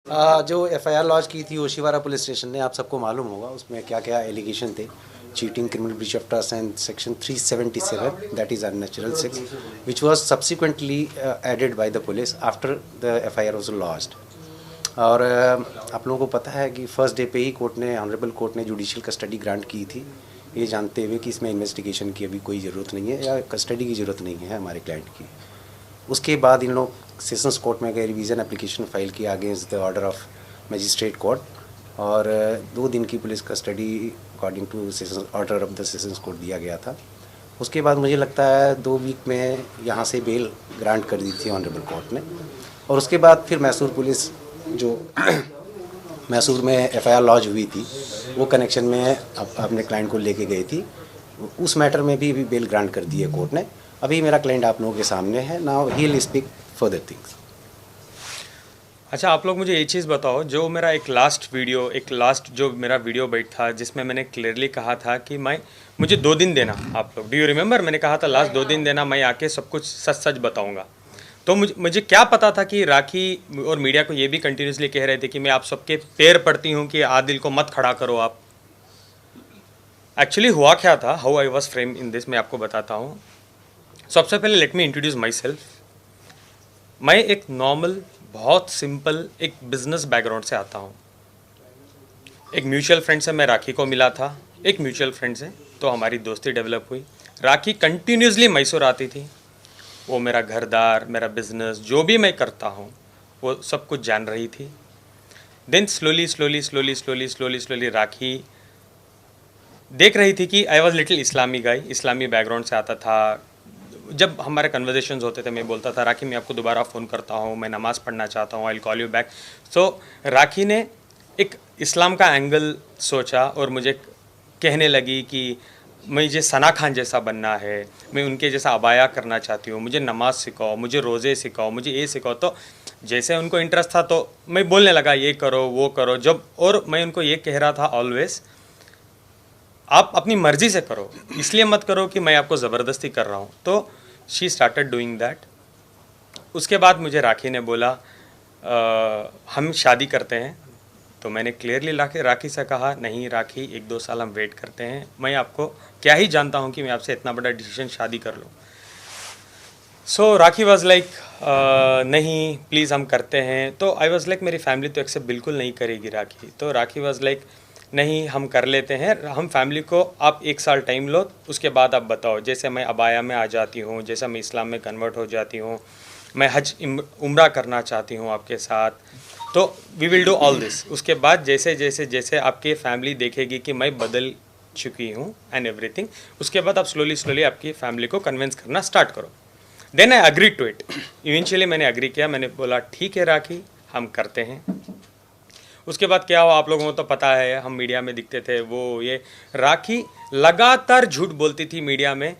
जो FIR launch की थी ओशीवारा पुलिस स्टेशन ने, आप सबको मालूम होगा उसमें क्या क्या एलिगेशन थे। Cheating, criminal breach of trust and section 377 that is unnatural sex which was subsequently added by the police after the FIR was launched. और आप लोगों को पता है कि फर्स्ट डे पे ही कोर्ट ने, ऑनरेबल कोर्ट ने जुडिशियल कस्टडी ग्रांट की थी, ये जानते हुए कि इसमें इन्वेस्टिगेशन की अभी कोई ज़रूरत नहीं है या कस्टडी की ज़रूरत नहीं है हमारे क्लाइंट की। उसके बाद इन लोग सेशंस कोर्ट में गए, रिवीजन एप्लीकेशन फाइल किया against the order of magistrate court, और 2 दिन की police custody according to session order of the sessions court दिया गया था। उसके बाद मुझे लगता है 2 वीक में यहाँ से बेल ग्रांट कर दी थी ऑनरेबल कोर्ट ने। और उसके बाद फिर मैसूर पुलिस जो मैसूर में एफआईआर लॉन्च हुई थी वो कनेक्शन में अपने क्लाइंट को लेके गई थी, उस मैटर में भी बेल ग्रांट कर दी है कोर्ट ने। अभी मेरा क्लाइंट आप लोगों के सामने है, now he will speak further things. अच्छा, आप लोग मुझे ये चीज़ बताओ, जो मेरा एक लास्ट जो मेरा वीडियो बैठ था जिसमें मैंने क्लियरली कहा था कि मुझे 2 दिन देना, आप लोग डू यू रिमेंबर, मैंने कहा था लास्ट 2 दिन देना, मैं आके सब कुछ सच सच बताऊंगा। तो मुझे क्या पता था कि राखी और मीडिया को ये भी कंटिन्यूसली कह रहे थे कि मैं आप सबके पैर पड़ती हूँ कि आदिल को मत खड़ा करो आप। एक्चुअली हुआ क्या था, how I was frame in this, मैं आपको बताता हूँ। सबसे पहले let me introduce my self. मैं एक नॉर्मल, बहुत सिंपल एक बिजनेस बैकग्राउंड से आता हूँ। एक म्यूचुअल फ्रेंड से मैं राखी को मिला था, एक म्यूचुअल फ्रेंड से, तो हमारी दोस्ती डेवलप हुई। राखी कंटिन्यूसली मैसूर आती थी, वो मेरा घरदार, मेरा बिजनेस, जो भी मैं करता हूँ वो सब कुछ जान रही थी। देन स्लोली राखी देख रही थी कि आई वॉज लिटिल इस्लामी गाई, इस्लामी बैकग्राउंड से आता था। जब हमारे कन्वर्जेशंस होते थे मैं बोलता था राखी मैं आपको दोबारा फ़ोन करता हूँ, मैं नमाज़ पढ़ना चाहता हूँ, I will call you back. So Rakhi ने एक इस्लाम का एंगल सोचा और मुझे कहने लगी कि मुझे सना खान जैसा बनना है, मैं उनके जैसा अबाया करना चाहती हूँ, मुझे नमाज सिखाओ, मुझे रोज़े सिखाओ, मुझे ये सिखाओ। तो जैसे उनको इंटरेस्ट था तो मैं बोलने लगा ये करो वो करो। जब और मैं उनको ये कह रहा था ऑलवेज, आप अपनी मर्ज़ी से करो, इसलिए मत करो कि मैं आपको ज़बरदस्ती कर रहा हूँ। तो शी स्टार्टेड डूइंग दैट। उसके बाद मुझे राखी ने बोला हम शादी करते हैं। तो मैंने क्लियरली राखी से कहा नहीं राखी, 1-2 साल हम वेट करते हैं, मैं आपको क्या ही जानता हूँ कि मैं आपसे इतना बड़ा डिसीजन शादी कर लूँ। सो राखी वॉज लाइक नहीं प्लीज़ हम करते हैं। तो आई वॉज लाइक मेरी फैमिली तो एक्सेप्ट बिल्कुल नहीं करेगी राखी। तो राखी वॉज लाइक नहीं हम कर लेते हैं, हम फैमिली को आप 1 साल टाइम लो, उसके बाद आप बताओ। जैसे मैं अबाया में आ जाती हूँ, जैसे मैं इस्लाम में कन्वर्ट हो जाती हूँ, मैं हज उम्रा करना चाहती हूँ आपके साथ, तो we will do all this. उसके बाद जैसे जैसे जैसे आपकी फैमिली देखेगी कि मैं बदल चुकी हूँ एंड एवरीथिंग, उसके बाद आप स्लोली आपकी फैमिली को कन्विंस करना स्टार्ट करो। Then I agree to it. Eventually मैंने अग्री किया, मैंने बोला ठीक है राखी हम करते हैं। उसके बाद क्या हुआ आप लोगों को तो पता है, हम मीडिया में दिखते थे वो ये। राखी लगातार झूठ बोलती थी मीडिया में।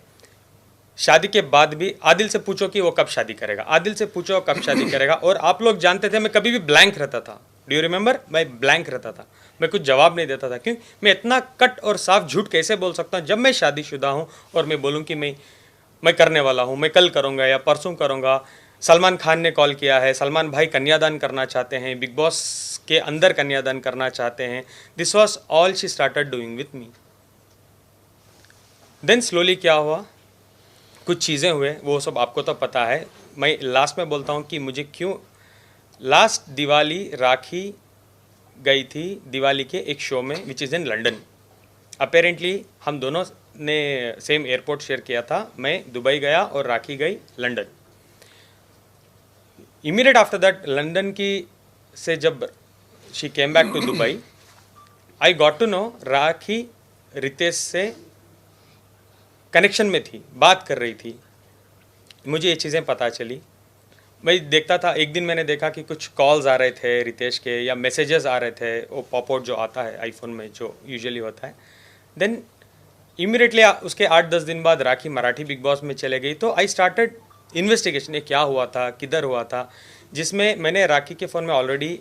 शादी के बाद भी आदिल से पूछो कि वो कब शादी करेगा, आदिल से पूछो कब शादी करेगा। और आप लोग जानते थे मैं कभी भी ब्लैंक रहता था, डू यू रिमेंबर, मैं ब्लैंक रहता था, मैं कुछ जवाब नहीं देता था। क्यों, मैं इतना कट और साफ झूठ कैसे बोल सकता हूँ जब मैं शादीशुदा हूँ और मैं बोलूँ कि मैं करने वाला हूँ, मैं कल करूँगा या परसों करूँगा। सलमान खान ने कॉल किया है, सलमान भाई कन्यादान करना चाहते हैं, बिग बॉस के अंदर कन्यादान करना चाहते हैं। This was all she started doing with me. Then slowly क्या हुआ, कुछ चीज़ें हुए, वो सब आपको तो पता है। मैं लास्ट में बोलता हूँ कि मुझे क्यों। लास्ट दिवाली राखी गई थी दिवाली के एक शो में which is in London. Apparently हम दोनों ने सेम एयरपोर्ट शेयर किया था, मैं दुबई गया और राखी गई London. Immediate after that London की से जब she came back to Dubai, I got to know Rakhi Ritesh से कनेक्शन में थी, बात कर रही थी। मुझे ये चीज़ें पता चली। मैं देखता था, एक दिन मैंने देखा कि कुछ कॉल्स आ रहे थे रितेश के या मैसेजेस आ रहे थे, वो पॉप आउट जो आता है आईफोन में जो यूजुअली होता है। देन इमीडिएटली उसके 8-10 दिन बाद राखी मराठी बिग बॉस में चले गई। तो आई स्टार्टेड इन्वेस्टिगेशन, ये क्या हुआ था, किधर हुआ था, जिसमें मैंने राखी के फ़ोन में already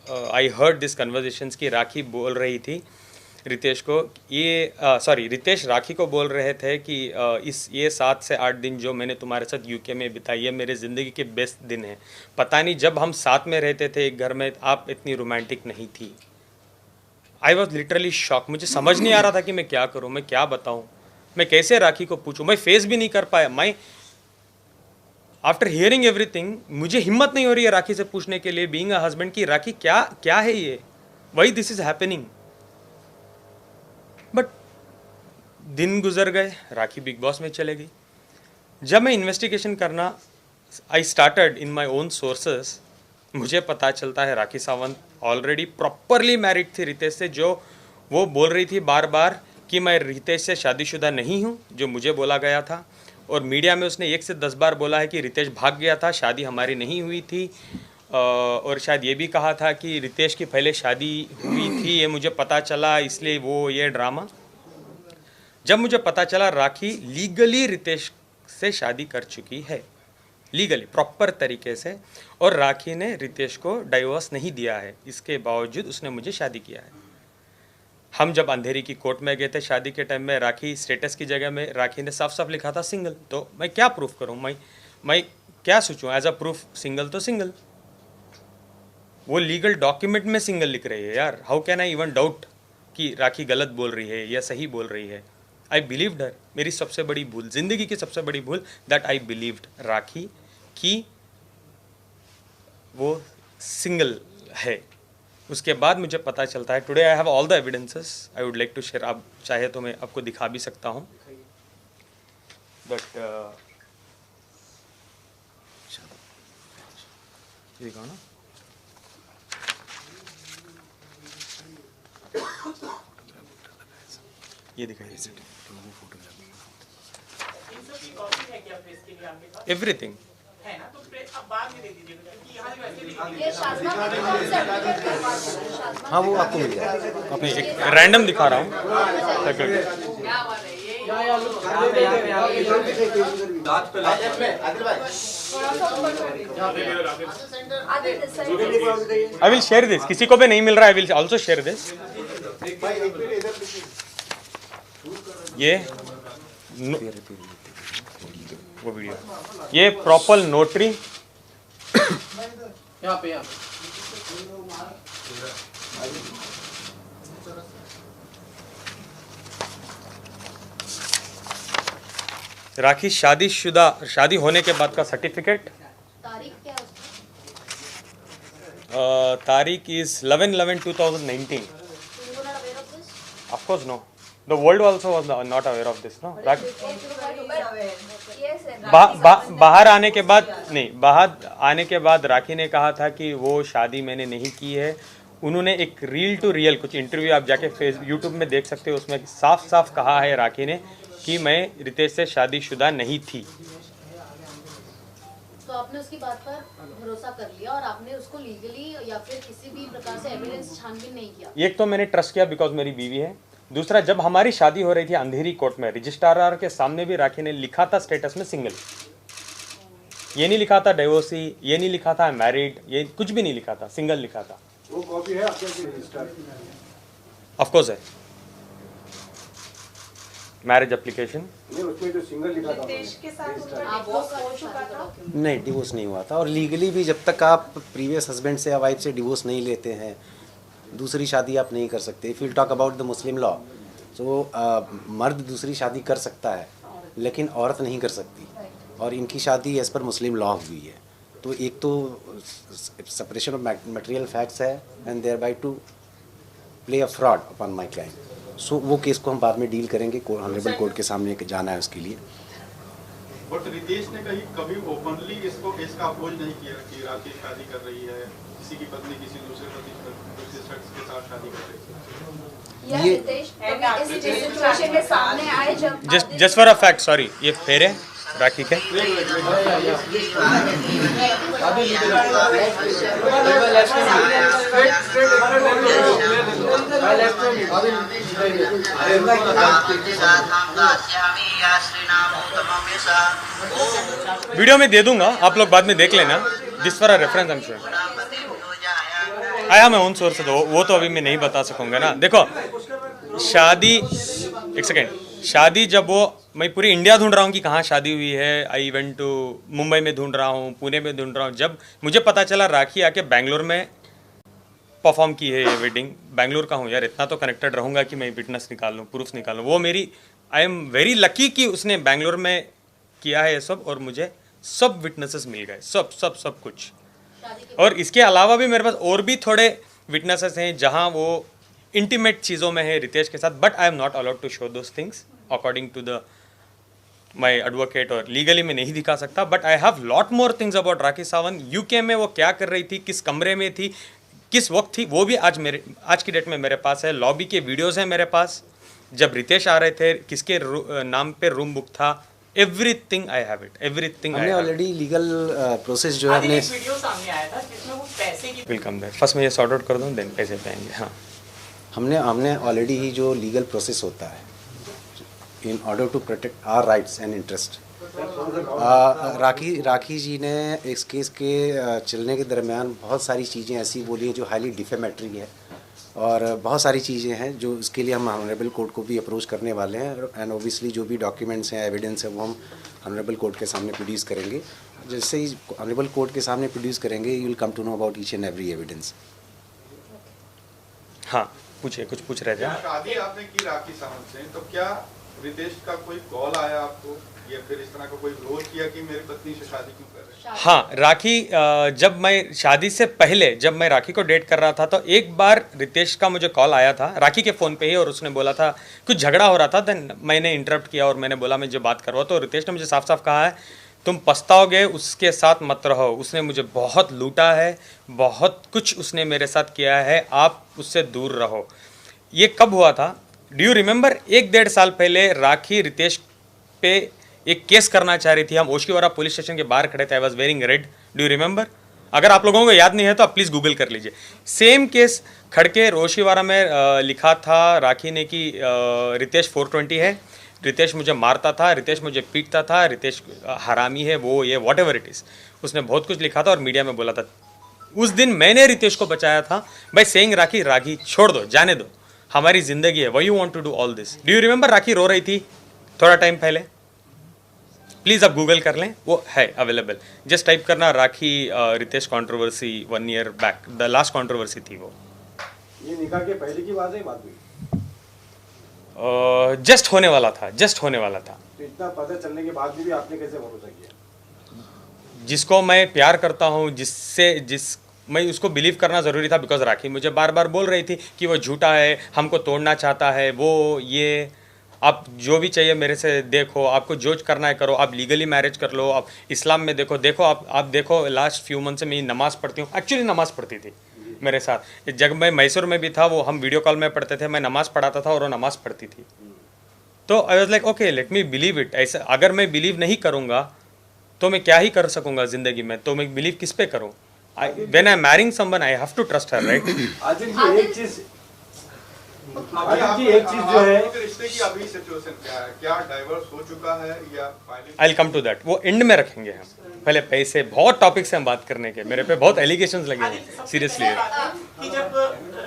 I heard this conversations की राखी बोल रही थी रितेश को, रितेश राखी को बोल रहे थे कि ये 7 से 8 दिन जो मैंने तुम्हारे साथ यूके में बिताई है मेरे ज़िंदगी के बेस्ट दिन है। पता नहीं जब हम साथ में रहते थे एक घर में आप इतनी रोमांटिक नहीं थी। I was literally shock. मुझे समझ नहीं आ रहा था कि मैं क्या करूँ, मैं क्या बताऊँ, मैं कैसे राखी को पूछूँ। मैं फेस भी नहीं कर पाया। मैं आफ्टर हियरिंग एवरीथिंग मुझे हिम्मत नहीं हो रही है राखी से पूछने के लिए, बीइंग अ हस्बैंड, की राखी क्या क्या है ये, why this is happening. But दिन गुजर गए, राखी बिग बॉस में चले गई। जब मैं इन्वेस्टिगेशन करना I started in my own sources, मुझे पता चलता है Rakhi Sawant already properly married थी रितेश से। जो वो बोल रही थी बार बार कि मैं रितेश से शादीशुदा नहीं हूँ, जो मुझे बोला गया था। और मीडिया में उसने 1 से 10 बार बोला है कि रितेश भाग गया था, शादी हमारी नहीं हुई थी। और शायद ये भी कहा था कि रितेश की पहले शादी हुई थी, ये मुझे पता चला, इसलिए वो ये ड्रामा। जब मुझे पता चला राखी लीगली रितेश से शादी कर चुकी है, लीगली प्रॉपर तरीके से, और राखी ने रितेश को डाइवोर्स नहीं दिया है, इसके बावजूद उसने मुझे शादी किया है। हम जब अंधेरी की कोर्ट में गए थे शादी के टाइम में, राखी स्टेटस की जगह में राखी ने साफ साफ लिखा था सिंगल। तो मैं क्या प्रूफ करूं, मैं क्या सोचूं एज अ प्रूफ? सिंगल तो सिंगल, वो लीगल डॉक्यूमेंट में सिंगल लिख रही है यार। How can I even doubt कि राखी गलत बोल रही है या सही बोल रही है? आई बिलीव्ड हर। मेरी सबसे बड़ी भूल, जिंदगी की सबसे बड़ी भूल, दैट आई बिलीव्ड राखी कि वो सिंगल है। उसके बाद मुझे पता चलता है, today I have all the evidences, I would like to share. आप चाहे तो मैं आपको दिखा भी सकता हूँ, बट दिखाओ ना। ये दिखाइए एवरीथिंग। हाँ वो आपको मिल जाएगा। नहीं, एक रैंडम दिखा रहा हूँ। आई विल शेयर दिस, किसी को भी नहीं मिल रहा, I will also share this. ये वो वीडियो, ये प्रॉपर नोटरी। यहाँ पे राखी शादीशुदा, शादी होने के बाद का सर्टिफिकेट। तारीख क्या है तारीख is 11/11/2019। Of course no. The world also was not aware of this, no. बाहर आने के बाद नहीं, बाहर आने के बाद राखी ने कहा था कि वो शादी मैंने नहीं की है। उन्होंने एक रील टू रियल कुछ इंटरव्यू आप जाके यूट्यूब में देख सकते हो, उसमें साफ साफ कहा है राखी ने कि मैं रितेश से शादीशुदा नहीं थी। तो आपने उसकी बात पर भरोसा कर लिया और आपने उसको लीगली या फिर किसी भी प्रकार से एविडेंस छानबीन नहीं किया? एक तो मैंने ट्रस्ट किया बिकॉज मेरी बीवी है। दूसरा, जब हमारी शादी हो रही थी अंधेरी कोर्ट में, रजिस्ट्रार के सामने भी राखी ने लिखा था स्टेटस में सिंगल। ये नहीं लिखा था डिवोर्सी, ये नहीं लिखा था मैरिड, ये कुछ भी नहीं लिखा था, सिंगल लिखा था। वो कॉपी है आपके रजिस्टर? ऑफ कोर्स है, मैरिज एप्लीकेशन। नहीं, उसमें जो सिंगल लिखा था नहीं, डिवोर्स नहीं हुआ था। और लीगली भी जब तक आप प्रीवियस हस्बैंड से या वाइफ से डिवोर्स नहीं लेते हैं, दूसरी शादी आप नहीं कर सकते। If you talk about the Muslim law, तो मर्द दूसरी शादी कर सकता है लेकिन औरत नहीं कर सकती, और इनकी शादी एज़ पर मुस्लिम लॉ हुई है। तो एक तो सेपरेशन ऑफ मटेरियल फैक्ट्स है and thereby to play a fraud upon my client. So वो केस को हम बाद में डील करेंगे, ऑनरेबल कोर्ट के सामने जाना है उसके लिए। बट रितेश ने कभी ओपनली इसका अपोज नहीं किया कि राखी शादी कर रही है, किसी की पत्नी किसी दूसरे शख्स के साथ शादी कर रही है। ये रितेश कभी इस सिचुएशन के सामने आए जब just for a fact, sorry, ये फेर है राखी के। वीडियो में दे दूंगा, आप लोग बाद में देख लेना। This for a reference, I am sure. आया मैं ओन सोर्स से, तो वो तो अभी मैं नहीं बता सकूंगा ना। देखो, शादी, एक सेकेंड, शादी जब वो, मैं पूरी इंडिया ढूंढ रहा हूँ कि कहाँ शादी हुई है। आई वेंट टू मुंबई में ढूंढ रहा हूँ, पुणे में ढूंढ रहा हूँ। जब मुझे पता चला राखी आके बैंगलोर में परफॉर्म की है ये वेडिंग, बैंगलोर का हूँ यार, इतना तो कनेक्टेड रहूँगा कि मैं विटनेस निकाल लूँ, प्रूफ निकाल लूँ। वो मेरी, आई एम वेरी लकी कि उसने बैंगलोर में किया है ये सब, और मुझे सब विटनेसेस मिल गए, सब कुछ। शादी के और इसके अलावा भी मेरे पास और भी थोड़े विटनेसेस हैं जहाँ वो इंटीमेट चीज़ों में है रितेश के साथ, but I am not allowed to show those things according to the my advocate, और लीगली मैं नहीं दिखा सकता। But I have lot more things about Rakhi Sawant. UK में वो क्या कर रही थी, किस कमरे में थी, किस वक्त थी, वो भी आज की डेट में मेरे पास है। लॉबी के वीडियोज़ हैं मेरे पास, जब रितेश आ रहे थे, किसके नाम पे रूम बुक था, everything I have it, everything I हमने हैव। ऑलरेडी लीगल प्रोसेस जो है आदिल, हमने एक वीडियो सामने आया था जिसमें वो पैसे की वेलकम देयर, फर्स्ट मैं ये सॉर्ट आउट कर दूँ, देन पैसे पे आएंगे। हाँ, हमने ऑलरेडी ही जो लीगल प्रोसेस होता है in order to protect our rights and interest, Rakhi ji ने इस केस के चलने के दरमियान बहुत सारी चीज़ें ऐसी बोली हैं जो हाईली डिफेमेटरी है, और बहुत सारी चीज़ें हैं जो इसके लिए हम ऑनरेबल कोर्ट को भी अप्रोच करने वाले हैं। एंड ओबियसली जो भी डॉक्यूमेंट्स हैं, एविडेंस है, वो हम ऑनरेबल कोर्ट के सामने प्रोड्यूस करेंगे। जैसे ही ऑनरेबल कोर्ट के सामने प्रोड्यूस करेंगे, you will come to know about each and every evidence. हाँ पूछिए, कुछ पूछ रहे थे। शादी आपने की राखी सावंत से, तो क्या रितेश का कोई कॉल आया आपको, या फिर इस तरह का कोई विरोध किया कि मेरी पत्नी से शादी क्यों कर रहे हैं? हाँ, राखी जब मैं शादी से पहले, जब मैं राखी को डेट कर रहा था, तो एक बार रितेश का मुझे कॉल आया था राखी के फ़ोन पे ही, और उसने बोला था कुछ झगड़ा हो रहा था। देन मैंने इंटरप्ट किया और मैंने बोला मैं जो बात कर रहा हूँ, तो रितेश ने मुझे साफ साफ कहा है तुम पछताओगे, उसके साथ मत रहो, उसने मुझे बहुत लूटा है, बहुत कुछ उसने मेरे साथ किया है, आप उससे दूर रहो। ये कब हुआ था, डू यू रिमेंबर? 1-1.5 साल पहले राखी रितेश पे एक केस करना चाह रही थी। हम ओशिवारा पुलिस स्टेशन के बाहर खड़े थे, I was wearing red, do you remember? अगर आप लोगों को याद नहीं है तो आप प्लीज़ गूगल कर लीजिए। सेम केस खड़के ओशिवारा में लिखा था राखी ने कि रितेश 420 है, रितेश मुझे मारता था, रितेश मुझे पीटता था, रितेश हरामी है, वो ये वॉट एवर इट इज़, उसने बहुत कुछ लिखा था और मीडिया में बोला था। उस दिन मैंने रितेश को बचाया था बाय सेइंग राखी छोड़ दो, जाने दो, हमारी ज़िंदगी है, why you want to do all this. Do you remember? Rakhi रो रही थी थोड़ा टाइम पहले, प्लीज़ आप गूगल कर लें, वो है अवेलेबल। जस्ट टाइप करना Rakhi Ritesh controversy 1 year back, the last controversy थी वो। ये निकाह के पहले की बात है, बाद में जस्ट होने वाला था, जस्ट होने वाला था। तो इतना पता चलने के बाद भी आपने कैसे भरोसा किया? जिसको मैं प्यार करता हूँ, मैं उसको बिलीव करना ज़रूरी था, बिकॉज राखी मुझे बार बार बोल रही थी कि वो झूठा है, हमको तोड़ना चाहता है, वो ये, आप जो भी चाहिए मेरे से देखो, आपको जो करना है करो, आप लीगली मैरिज कर लो, आप इस्लाम में देखो आप देखो, लास्ट फ्यू मंथ से मैं नमाज़ पढ़ती हूँ, एक्चुअली नमाज़ पढ़ती थी मेरे साथ। जब मैं मैसूर में भी था, वो हम वीडियो कॉल में पढ़ते थे, मैं नमाज़ पढ़ाता था और वो नमाज़ पढ़ती थी। तो I was like okay, let me believe it. ऐसा अगर मैं बिलीव नहीं करूँगा तो मैं क्या ही कर सकूँगा ज़िंदगी में, तो मैं बिलीव किस पे करूँ? When I'm marrying someone, I have to trust her, right? Adil जी एक चीज जो है, रिश्ते की अभी सिचुएशन क्या है? क्या डाइवर्स हो चुका है या finally? I'll come to that. वो एंड में रखेंगे हम। पहले पैसे, बहुत टॉपिक्स हैं हम बात करने के, मेरे पे बहुत एलिगेशंस लगे आदिल, हैं सबसे सीरियसली। पहले बात है कि जब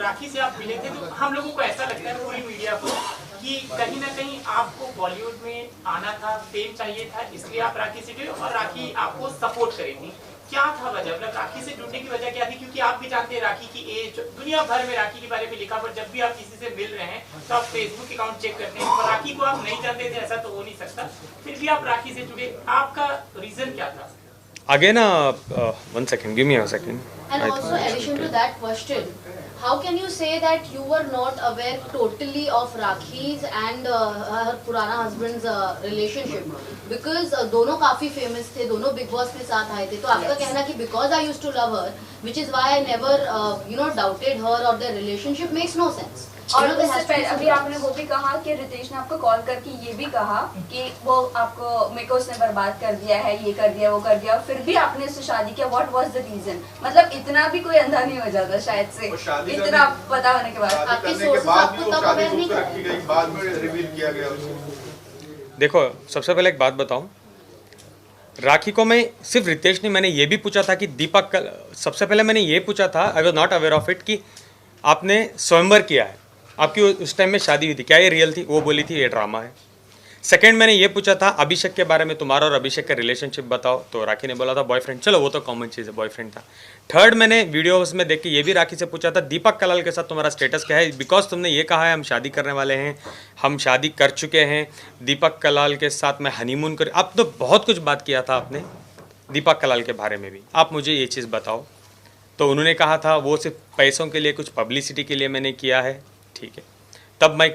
राखी से आप मिले थे तो हम लोगों को ऐसा लगता है, पूरी मीडिया को, कि कहीं ना कहीं आपको बॉलीवुड में आना था, फेम चाहिए था, इसलिए आप राखी से जुड़े और राखी आपको सपोर्ट करेगी। क्या था वजह, मतलब राखी से जुड़ने की वजह क्या थी? क्योंकि आप भी जानते हैं राखी की एज, दुनिया भर में राखी के बारे में लिखा, पर जब भी आप किसी से मिल रहे हैं तो आप फेसबुक अकाउंट चेक करते हैं, पर राखी को आप नहीं जानते थे, ऐसा तो हो नहीं सकता, फिर भी आप राखी से जुड़े, आपका रीजन क्या था? Again, 1 second, give me a second. And also, addition to that question, how can you say that you were not aware totally of Rakhi's and her पुराना husband's relationship? Because दोनों काफी famous थे, दोनों Big Boss के साथ आए थे, तो आपका कहना कि because I used to love her, which is why I never doubted her or their relationship makes no sense. और उससे पहले अभी आपने वो भी कहा कि रितेश ने आपको कॉल करके ये भी कहा कि वो आपको, मेरे को उसने बर्बाद कर दिया है, ये कर दिया, वो कर दिया, फिर भी आपने उससे शादी किया। What was the reason? मतलब इतना भी कोई अंधा नहीं हो जाता शायद से, इतना पता होने के बाद। आपके करने के sources बाद आपको भी वो तब शादी aware नहीं गुप्त कराए? रखी गई, बाद में रिवील किया गया उसको। देखो, सबसे पहले एक बात बताऊं, राखी को मैं सिर्फ रितेश नहीं, मैंने ये भी पूछा था कि दीपक, सबसे पहले मैंने ये पूछा था, I was not aware of it, कि आपने स्वयंवर किया है, आपकी उस टाइम में शादी हुई थी, क्या ये रियल थी? वो बोली थी ये ड्रामा है। सेकंड मैंने ये पूछा था अभिषेक के बारे में, तुम्हारा और अभिषेक का रिलेशनशिप बताओ, तो राखी ने बोला था बॉयफ्रेंड। चलो वो तो कॉमन चीज़ है, बॉयफ्रेंड था। थर्ड मैंने वीडियोस में देख के ये भी राखी से पूछा था दीपक कलाल के साथ तुम्हारा स्टेटस क्या है, बिकॉज तुमने ये कहा है हम शादी करने वाले हैं, हम शादी कर चुके हैं, दीपक कलाल के साथ मैं हनीमून कर। आप तो बहुत कुछ बात किया था आपने दीपक कलाल के बारे में भी, आप मुझे ये चीज़ बताओ। तो उन्होंने कहा था वो सिर्फ पैसों के लिए, कुछ पब्लिसिटी के लिए मैंने किया है। ठीक है, तब मैं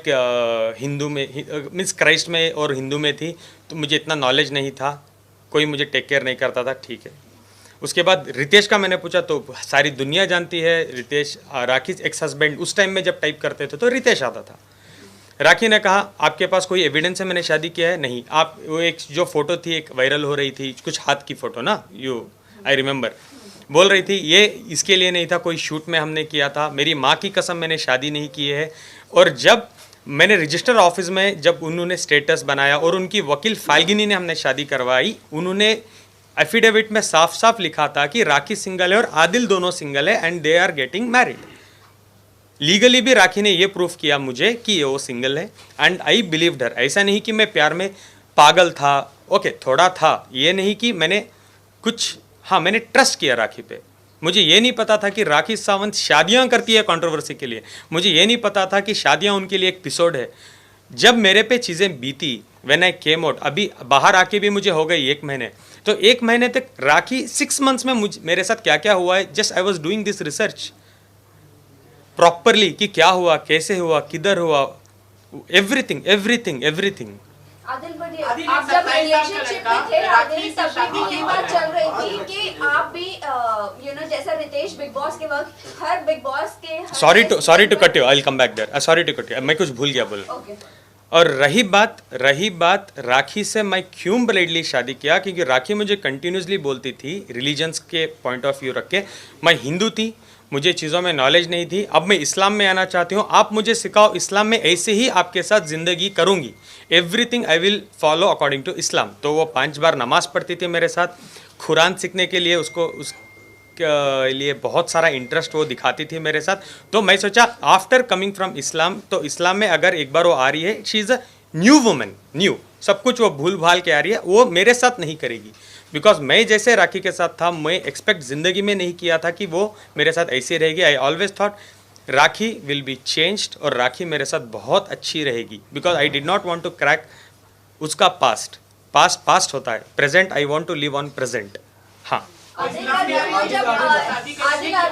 हिंदू में मीन्स क्राइस्ट में और हिंदू में थी, तो मुझे इतना नॉलेज नहीं था, कोई मुझे टेक केयर नहीं करता था। ठीक है, उसके बाद रितेश का मैंने पूछा तो सारी दुनिया जानती है रितेश राखी एक्स हस्बैंड, उस टाइम में जब टाइप करते थे तो रितेश आता था। राखी ने कहा आपके पास कोई एविडेंस है मैंने शादी किया है? नहीं। आप वो एक जो फोटो थी एक वायरल हो रही थी, कुछ हाथ की फ़ोटो ना, यू आई रिमेंबर, बोल रही थी ये इसके लिए नहीं था, कोई शूट में हमने किया था, मेरी माँ की कसम मैंने शादी नहीं की है। और जब मैंने रजिस्टर ऑफिस में जब उन्होंने स्टेटस बनाया और उनकी वकील फाल्गिनी ने हमने शादी करवाई, उन्होंने एफिडेविट में साफ साफ लिखा था कि राखी सिंगल है और आदिल दोनों सिंगल है and they are getting married. Legally भी राखी ने ये प्रूफ किया मुझे कि वो सिंगल है एंड आई बिलीव्ड हर। ऐसा नहीं कि मैं प्यार में पागल था, ओके थोड़ा था, ये नहीं कि मैंने कुछ, हाँ मैंने ट्रस्ट किया राखी पे। मुझे ये नहीं पता था कि राखी सावंत शादियां करती है कंट्रोवर्सी के लिए, मुझे ये नहीं पता था कि शादियां उनके लिए एक एपिसोड है। जब मेरे पे चीज़ें बीती, व्हेन आई केम आउट, अभी बाहर आके भी मुझे हो गई 1 महीने, तो 1 महीने तक राखी 6 मंथ्स में मेरे साथ क्या क्या हुआ है, just I was doing this research properly कि क्या हुआ, कैसे हुआ, किधर हुआ, एवरीथिंग एवरीथिंग एवरीथिंग। आदिल बड़ी आदिल आप एक जब 27 साल का रिलेशनशिप लड़का में थे राखी आदिल, से तब शादी भी ये बात चल रही थी कि आप भी जैसा रितेश बिग बॉस के वक्त हर बिग बॉस के sorry to cut you, I will come back there, sorry to cut you, मैं कुछ भूल गया बोल। ओके। और रही बात राखी से मैं क्यों ब्लाइंडली शादी किया, क्योंकि राखी मुझे कंटिन्यूसली बोलती थी रिलीजन्स के पॉइंट ऑफ व्यू रख के, मैं हिंदू थी, मुझे चीज़ों में नॉलेज नहीं थी, अब मैं इस्लाम में आना चाहती हूँ, आप मुझे सिखाओ इस्लाम में, ऐसे ही आपके साथ ज़िंदगी करूँगी, everything I will follow according to Islam. तो वो 5 बार नमाज़ पढ़ती थी मेरे साथ, कुरान सीखने के लिए उसको के लिए बहुत सारा इंटरेस्ट वो दिखाती थी मेरे साथ। तो मैं सोचा आफ्टर कमिंग फ्रॉम इस्लाम, तो इस्लाम में अगर एक बार वो आ रही है, she is a new woman, new सब कुछ वो भूल भाल के आ रही है, वो मेरे साथ नहीं करेगी। बिकॉज मैं जैसे राखी के साथ था, मैं एक्सपेक्ट ज़िंदगी में नहीं किया था कि वो मेरे साथ ऐसी रहेगी। I always thought Rakhi will be changed और राखी मेरे साथ बहुत अच्छी रहेगी, because I did not want to crack उसका पास्ट होता है, present I want to live on present. हाँ,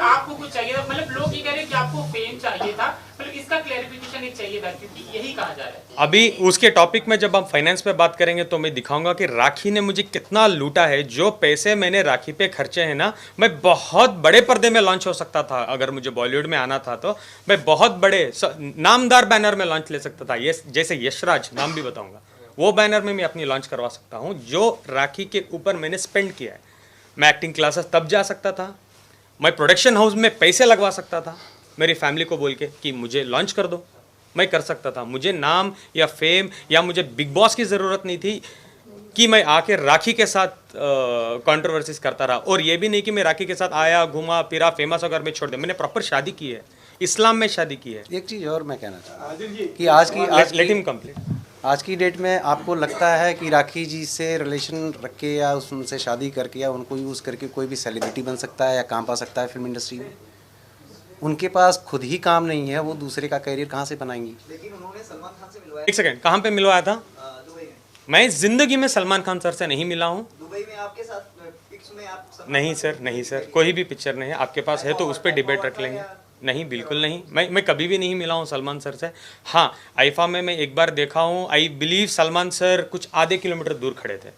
आपको कुछ चाहिए था, मतलब लोग ये कह रहे हैं कि आपको फेम चाहिए था, मतलब इसका क्लैरिफिकेशन एक चाहिए था, क्योंकि यही कहा जा रहा है। अभी उसके टॉपिक में जब हम फाइनेंस पे बात करेंगे तो मैं दिखाऊंगा कि राखी ने मुझे कितना लूटा है। जो पैसे मैंने राखी पे खर्चे हैं ना, मैं बहुत बड़े पर्दे में लॉन्च हो सकता था, अगर मुझे बॉलीवुड में आना था तो मैं बहुत बड़े नामदार बैनर में लॉन्च ले सकता था। ये जैसे यशराज, नाम भी बताऊंगा, वो बैनर में मैं अपनी लॉन्च करवा सकता हूँ जो राखी के ऊपर मैंने स्पेंड किया है। मैं एक्टिंग क्लासेस तब जा सकता था, मैं प्रोडक्शन हाउस में पैसे लगवा सकता था, मेरी फैमिली को बोल के कि मुझे लॉन्च कर दो, मैं कर सकता था। मुझे नाम या फेम या मुझे बिग बॉस की ज़रूरत नहीं थी कि मैं आके राखी के साथ कंट्रोवर्सीज करता रहा। और ये भी नहीं कि मैं राखी के साथ आया, घूमा फिरा, फेमस होकर मैं छोड़ दिया। मैंने प्रॉपर शादी की है, इस्लाम में शादी की है। एक चीज़ और मैं कहना चाहता आदिल जी हूँ कि लेट हिम कंप्लीट। आज की डेट में आपको लगता है कि राखी जी से रिलेशन रख के या उनसे शादी करके या उनको यूज़ करके कोई भी सेलिब्रिटी बन सकता है या काम पा सकता है फिल्म इंडस्ट्री में? उनके पास खुद ही काम नहीं है, वो दूसरे का करियर कहाँ से बनाएंगी? लेकिन उन्होंने सलमान खान से मिलवाया। एक सेकंड, कहाँ पे मिलवाया था? दुबई में। मैं जिंदगी में सलमान खान सर से नहीं मिला हूँ। दुबई में आपके साथ पिक्स में आप नहीं सर, कोई भी पिक्चर नहीं है। आपके पास है तो उस पर डिबेट रख लेंगे। नहीं, बिल्कुल नहीं, मैं कभी भी नहीं मिला हूँ सलमान सर से। हाँ, आईफा में मैं एक बार देखा हूँ, आई बिलीव सलमान सर कुछ आधे किलोमीटर दूर खड़े थे,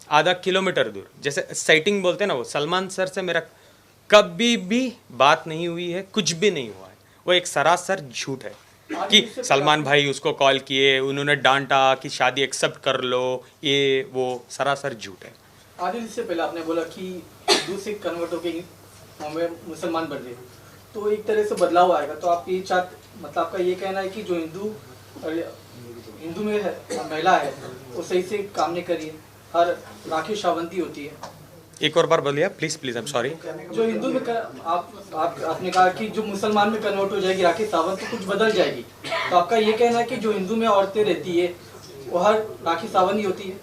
आधा किलोमीटर दूर, जैसे साइटिंग बोलते हैं ना, वो सलमान सर से मेरा कभी भी बात नहीं हुई है, कुछ भी नहीं हुआ है। वो एक सरासर झूठ है कि सलमान भाई उसको कॉल किए, उन्होंने डांटा कि शादी एक्सेप्ट कर लो, ये वो सरासर झूठ है। आदिल, इससे पहले आपने बोला कि हिंदू से कन्वर्ट होकर हमें मुसलमान बन गए, तो एक तरह से बदलाव आएगा। तो आप ये मतलब आपका ये कहना है कि जो हिंदू में है, महिला है, वो सही से काम नहीं करिए, हर राखी शावंती होती है। एक और बार बोलिए please please, I am sorry. जो हिंदू में आपने कहा कि जो मुसलमान में कन्वर्ट हो जाएगी राखी सावंत तो कुछ बदल जाएगी, तो आपका ये कहना है कि जो हिंदू में औरतें रहती है वो हर राखी सावंत ही होती है?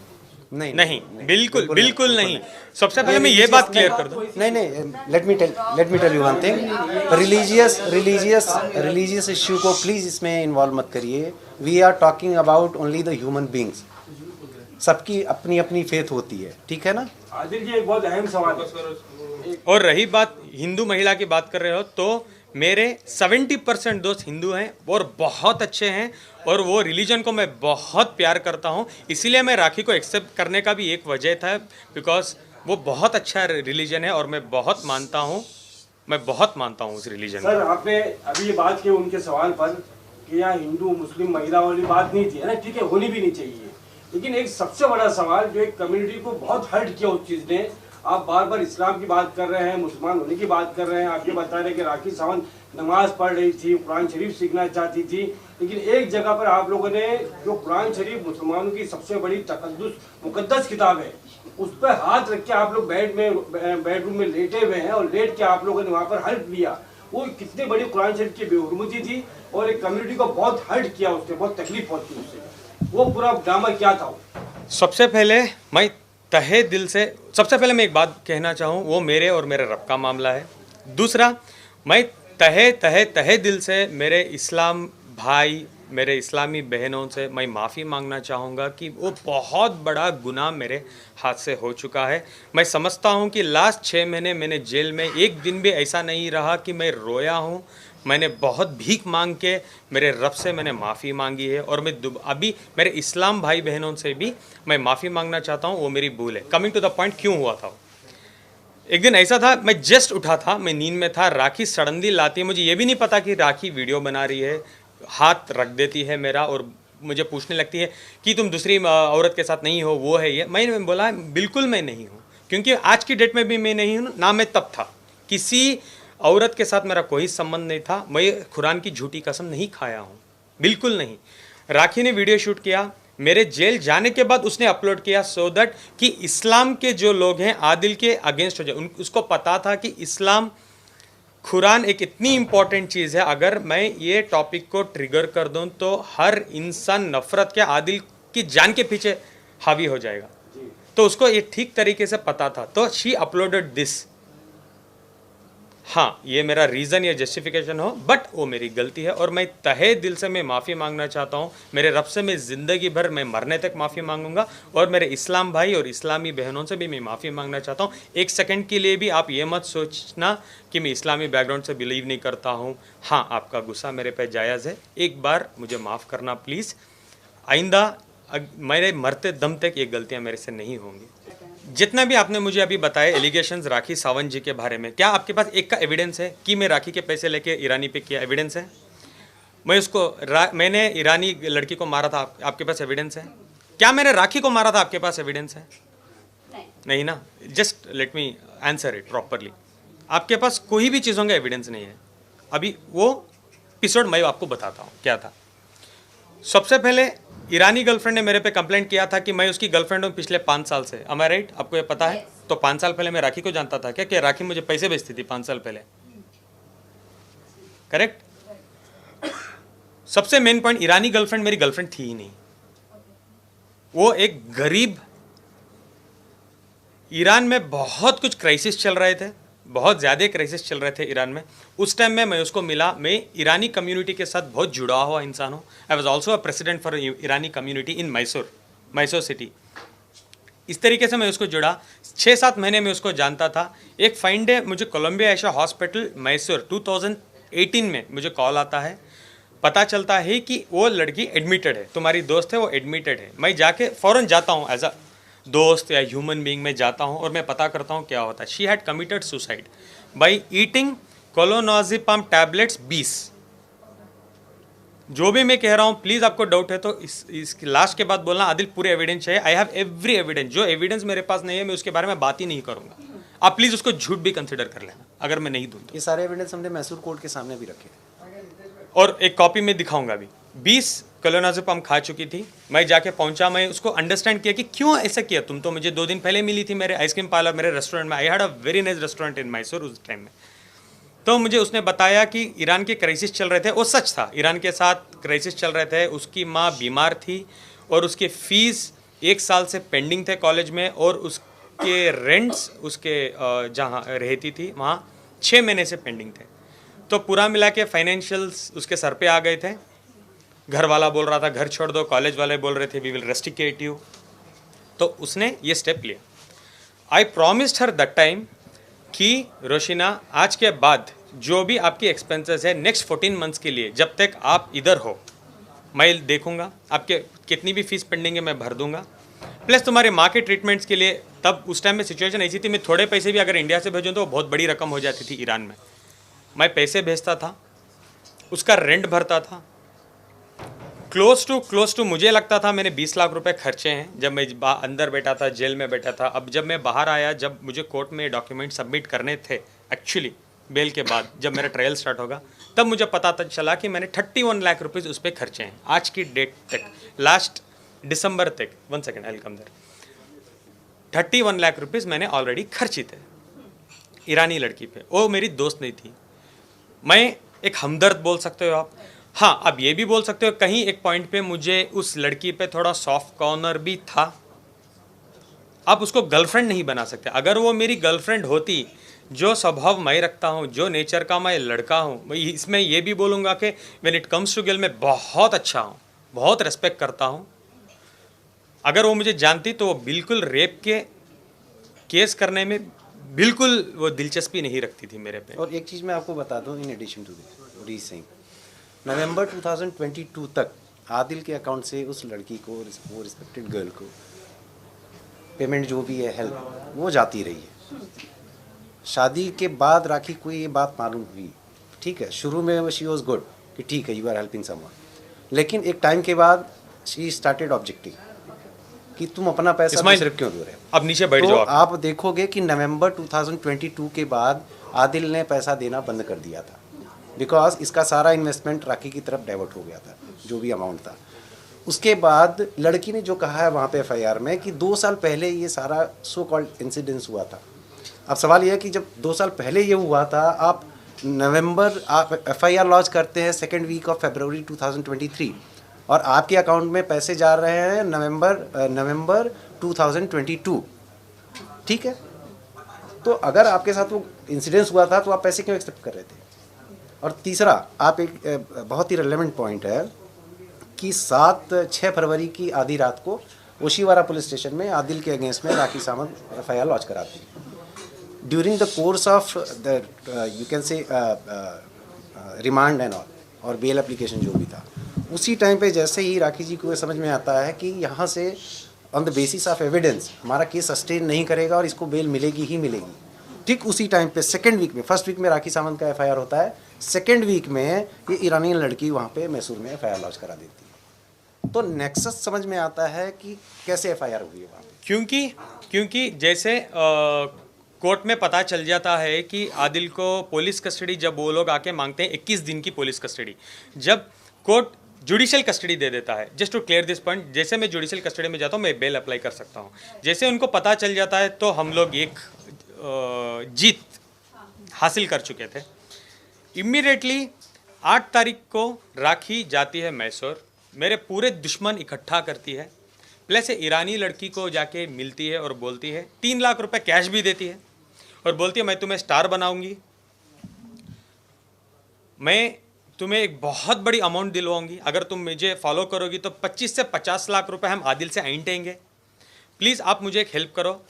नहीं नहीं, बिल्कुल बिल्कुल नहीं। सबसे पहले मैं ये बात क्लियर कर दूं। नहीं, let me tell you one thing. Religious issue को प्लीज इसमें इन्वॉल्व मत करिए। We are talking about only the human beings. सबकी अपनी अपनी फेथ होती है, ठीक है ना। आदिल जी, एक बहुत अहम सवाल है। और रही बात हिंदू महिला की बात कर रहे हो, तो मेरे 70% दोस्त हिंदू हैं और बहुत अच्छे हैं, और वो रिलीजन को मैं बहुत प्यार करता हूँ। इसीलिए मैं राखी को एक्सेप्ट करने का भी एक वजह था, बिकॉज वो बहुत अच्छा रिलीजन है और मैं बहुत मानता हूँ उस रिलीजन को। सर, आपने अभी ये बात की उनके सवाल पर कि यहाँ हिंदू मुस्लिम महिला वाली बात नहीं थी, है ना, ठीक है, होनी भी नहीं चाहिए। लेकिन एक सबसे बड़ा सवाल जो एक कम्युनिटी को बहुत हर्ट किया उस चीज़ ने, आप बार बार इस्लाम की बात कर रहे हैं, मुसलमान होने की बात कर रहे हैं, आप ये बता रहे हैं कि राखी सावंत नमाज पढ़ रही थी, कुरान शरीफ सीखना चाहती थी, लेकिन एक जगह पर आप लोगों ने जो कुरान शरीफ मुसलमानों की सबसे बड़ी मुकद्दस किताब है, उस पर हाथ रख के आप लोग बेडरूम में लेटे हुए हैं, और लेट के आप लोगों ने वहाँ पर हर्ट लिया। वो कितनी बड़ी कुरान शरीफ की बेहुरमती थी, और एक कम्युनिटी को बहुत हर्ट किया उससे, बहुत तकलीफ पहुंची उससे। वो पूरा ड्रामा क्या था? सबसे पहले मैं एक बात कहना चाहूँ, वो मेरे और मेरे रब का मामला है। दूसरा, मैं तहे दिल से मेरे इस्लाम भाई, मेरे इस्लामी बहनों से मैं माफ़ी मांगना चाहूँगा कि वो बहुत बड़ा गुनाह मेरे हाथ से हो चुका है। मैं समझता हूँ कि लास्ट 6 महीने मैंने जेल में एक दिन भी ऐसा नहीं रहा कि मैं रोया हूँ। मैंने बहुत भीख मांग के मेरे रब से मैंने माफ़ी मांगी है, और मैं अभी मेरे इस्लाम भाई बहनों से भी मैं माफ़ी मांगना चाहता हूँ। वो मेरी भूल है। कमिंग टू द पॉइंट, क्यों हुआ था? एक दिन ऐसा था, मैं जस्ट उठा था, मैं नींद में था, राखी सडनली लाती है, मुझे ये भी नहीं पता कि राखी वीडियो बना रही है, हाथ रख देती है मेरा और मुझे पूछने लगती है कि तुम दूसरी औरत के साथ नहीं हो, वो है ये। मैंने बोला बिल्कुल मैं नहीं हूँ, क्योंकि आज की डेट में भी मैं नहीं हूँ, ना मैं तब था। किसी औरत के साथ मेरा कोई संबंध नहीं था। मैं कुरान की झूठी कसम नहीं खाया हूँ, बिल्कुल नहीं। राखी ने वीडियो शूट किया, मेरे जेल जाने के बाद उसने अपलोड किया, सो दैट कि इस्लाम के जो लोग हैं आदिल के अगेंस्ट हो जाए। उसको पता था कि इस्लाम कुरान एक इतनी इम्पॉर्टेंट चीज़ है, अगर मैं ये टॉपिक को ट्रिगर कर दूं तो हर इंसान नफरत के आदिल की जान के पीछे हावी हो जाएगा। तो उसको ये ठीक तरीके से पता था, तो शी अपलोडेड दिस। हाँ, ये मेरा रीज़न या जस्टिफिकेशन हो, बट वो मेरी गलती है, और मैं तहे दिल से मैं माफ़ी मांगना चाहता हूँ। मेरे रब से मैं ज़िंदगी भर, मैं मरने तक माफ़ी मांगूंगा, और मेरे इस्लाम भाई और इस्लामी बहनों से भी मैं माफ़ी मांगना चाहता हूँ। एक सेकंड के लिए भी आप ये मत सोचना कि मैं इस्लामी बैकग्राउंड से बिलीव नहीं करता हूँ। हाँ, आपका गुस्सा मेरे पे जायज़ है, एक बार मुझे माफ़ करना प्लीज़। आइंदा मेरे मरते दम तक ये गलतियाँ मेरे से नहीं होंगी। जितना भी आपने मुझे अभी बताया एलिगेशंस राखी सावंत जी के बारे में, क्या आपके पास एक का एविडेंस है कि मैं राखी के पैसे लेके ईरानी पे किया? एविडेंस है? मैंने ईरानी लड़की को मारा था, आपके पास एविडेंस है? क्या मैंने राखी को मारा था, आपके पास एविडेंस है? नहीं ना। Just let me answer it properly. आपके पास कोई भी चीज़ों का एविडेंस नहीं है। अभी वो एपिसोड मैं आपको बताता हूँ क्या था। सबसे पहले ईरानी गर्लफ्रेंड ने मेरे पे कंप्लेंट किया था कि मैं उसकी गर्लफ्रेंड हूँ पिछले 5 साल से। am I right? आपको ये पता है? तो 5 साल पहले मैं राखी को जानता था क्या कि राखी मुझे पैसे भेजती थी 5 साल पहले? करेक्ट। सबसे मेन पॉइंट, ईरानी गर्लफ्रेंड मेरी गर्लफ्रेंड थी ही नहीं। वो एक गरीब, ईरान में बहुत कुछ क्राइसिस चल रहे थे, बहुत ज़्यादा क्राइसिस चल रहे थे ईरान में। उस टाइम में मैं उसको मिला। मैं ईरानी कम्युनिटी के साथ बहुत जुड़ा हुआ इंसान हूँ। I was also a president for Irani community in Mysore city. इस तरीके से मैं उसको जुड़ा। 6-7 महीने में उसको जानता था। एक फाइन डे मुझे कोलंबिया एशिया हॉस्पिटल मैसूर 2018 में मुझे कॉल आता है, पता चलता है कि वो लड़की एडमिटेड है, तुम्हारी दोस्त है वो एडमिटेड है। मैं जाके फ़ौरन जाता हूँ, एज अ दोस्त या ह्यूमन बीइंग में जाता हूँ और मैं पता करता हूँ क्या होता है। She had committed suicide by eating clonazepam tablets 20। जो भी मैं कह रहा हूँ, प्लीज़ आपको डाउट है तो इस लास्ट के बाद बोलना आदिल पूरे एविडेंस चाहिए। I have every evidence. जो एविडेंस मेरे पास नहीं है मैं उसके बारे में बात ही नहीं करूँगा। आप प्लीज़ उसको झूठ भी कंसिडर कर लेना अगर मैं नहीं दूँ तो। ये सारे एविडेंस हमने मैसूर कोर्ट के सामने भी रखे और एक कॉपी में दिखाऊंगा भी। 20 क्लोनाज़ेपम खा चुकी थी। मैं जाके पहुंचा, मैं उसको अंडरस्टैंड किया कि क्यों ऐसा किया, तुम तो मुझे 2 दिन पहले मिली थी मेरे आइसक्रीम पार्लर, मेरे रेस्टोरेंट में। I had a very nice restaurant in Mysore उस टाइम में। तो मुझे उसने बताया कि ईरान के क्राइसिस चल रहे थे। वो सच था, ईरान के साथ क्राइसिस चल रहे थे। उसकी माँ बीमार थी और उसके फीस 1 साल से पेंडिंग थे कॉलेज में, और उसके रेंट्स उसके जहाँ रहती थी वहाँ 6 महीने से पेंडिंग थे। तो पूरा मिला के फाइनेंशियल्स उसके सर पे आ गए थे। घर वाला बोल रहा था घर छोड़ दो, कॉलेज वाले बोल रहे थे वी विल रेस्ट्रिकेट यू। तो उसने ये स्टेप लिया। आई प्रॉमिस्ड हर दैट टाइम कि रोशिना, आज के बाद जो भी आपकी एक्सपेंसेस है नेक्स्ट 14 मंथ्स के लिए, जब तक आप इधर हो मैं देखूंगा, आपके कितनी भी फीस पेंडिंग है मैं भर दूंगा, प्लस तुम्हारे माँ के ट्रीटमेंट्स के लिए। तब उस टाइम में सिचुएशन ऐसी थी, मैं थोड़े पैसे भी अगर इंडिया से भेजूँ तो वो बहुत बड़ी रकम हो जाती थी ईरान में। मैं पैसे भेजता था, उसका रेंट भरता था। क्लोज टू मुझे लगता था मैंने 20 लाख रुपए खर्चे हैं जब मैं अंदर बैठा था, जेल में बैठा था। अब जब मैं बाहर आया, जब मुझे कोर्ट में डॉक्यूमेंट सबमिट करने थे एक्चुअली बेल के बाद, जब मेरा ट्रायल स्टार्ट होगा, तब मुझे पता चला कि मैंने 31 लाख रुपीज़ उस पर खर्चे हैं आज की डेट तक, लास्ट दिसंबर तक। 1 second I will come there. 31 lakh rupees मैंने ऑलरेडी खर्ची थे ईरानी लड़की पे। वो मेरी दोस्त नहीं थी, मैं एक हमदर्द बोल सकते हो आप। हाँ, अब ये भी बोल सकते हो कहीं एक पॉइंट पे मुझे उस लड़की पे थोड़ा सॉफ्ट कॉर्नर भी था। आप उसको गर्लफ्रेंड नहीं बना सकते। अगर वो मेरी गर्लफ्रेंड होती, जो स्वभाव मैं रखता हूँ, जो नेचर का मैं लड़का हूँ, मैं इसमें ये भी बोलूँगा कि when it comes to girl मैं बहुत अच्छा हूँ, बहुत रेस्पेक्ट करता हूँ। अगर वो मुझे जानती तो वो बिल्कुल रेप के केस करने में बिल्कुल वो दिलचस्पी नहीं रखती थी मेरे पे। और एक चीज़ मैं आपको बता दूं, in addition to this Singh, नवंबर 2022 तक आदिल के अकाउंट से उस लड़की को, वो रिस्पेक्टेड गर्ल को, पेमेंट जो भी है हेल्प वो जाती रही है। शादी के बाद राखी को ये बात मालूम हुई, ठीक है, शुरू में शी वॉज गुड कि ठीक है यू आर हेल्पिंग समवन, लेकिन एक टाइम के बाद शी स्टार्टेड ऑब्जेक्टिंग कि तुम अपना पैसा सिर्फ क्यों दे रहे हो। अब नीचे बैठ तो जाओ। आप देखोगे कि नवंबर 2022 के बाद आदिल ने पैसा देना बंद कर दिया था, बिकॉज इसका सारा इन्वेस्टमेंट राखी की तरफ डाइवर्ट हो गया था, जो भी अमाउंट था। उसके बाद लड़की ने जो कहा है वहाँ पे एफआईआर में कि 2 साल पहले ये सारा सो कॉल्ड इंसिडेंस हुआ था। अब सवाल ये है कि जब 2 साल पहले ये हुआ था, आप एफआईआर लॉन्च करते हैं 2nd वीक ऑफ फरवरी 2023 और आपके अकाउंट में पैसे जा रहे हैं नवंबर 2022, ठीक है। तो अगर आपके साथ वो इंसिडेंस हुआ था तो आप पैसे क्यों एक्सेप्ट कर रहे थे। और तीसरा, आप एक बहुत ही रेलेवेंट पॉइंट है कि 6 फरवरी की आधी रात को ओशीवारा पुलिस स्टेशन में आदिल के अगेंस्ट में राखी सावंत एफआईआर लॉन्च कराती है। During the course of the you can say remand and all और बेल एप्लीकेशन जो भी था, उसी टाइम पे जैसे ही राखी जी को समझ में आता है कि यहाँ से on the basis of evidence हमारा केस सस्टेन नहीं करेगा और इसको बेल मिलेगी ही मिलेगी, ठीक उसी टाइम पे 2nd वीक में, 1st वीक में राखी सावंत का एफआईआर होता है, 2nd वीक में ये ईरानी लड़की वहाँ पे मैसूर में एफआईआर लॉन्च करा देती है। तो नेक्सस समझ में आता है कि कैसे एफआईआर हुई है वहाँ पे। क्योंकि जैसे कोर्ट में पता चल जाता है कि आदिल को पुलिस कस्टडी, जब वो लोग आके मांगते हैं 21 दिन की पुलिस कस्टडी, जब कोर्ट जुडिशियल कस्टडी दे देता है, just to clear this point, जैसे मैं जुडिशियल कस्टडी में जाता हूँ मैं बेल अप्लाई कर सकता हूँ। जैसे उनको पता चल जाता है तो हम लोग एक जीत हासिल कर चुके थे। इमीडिएटली 8 तारीख को राखी जाती है मैसूर, मेरे पूरे दुश्मन इकट्ठा करती है, प्लस ईरानी लड़की को जाके मिलती है और बोलती है, 3 लाख रुपए कैश भी देती है और बोलती है मैं तुम्हें स्टार बनाऊंगी, मैं तुम्हें एक बहुत बड़ी अमाउंट दिलवाऊंगी, अगर तुम मुझे फॉलो करोगी तो 25 से 50 लाख रुपए हम आदिल से ऐंठेंगे, प्लीज़ आप मुझे एक हेल्प करो।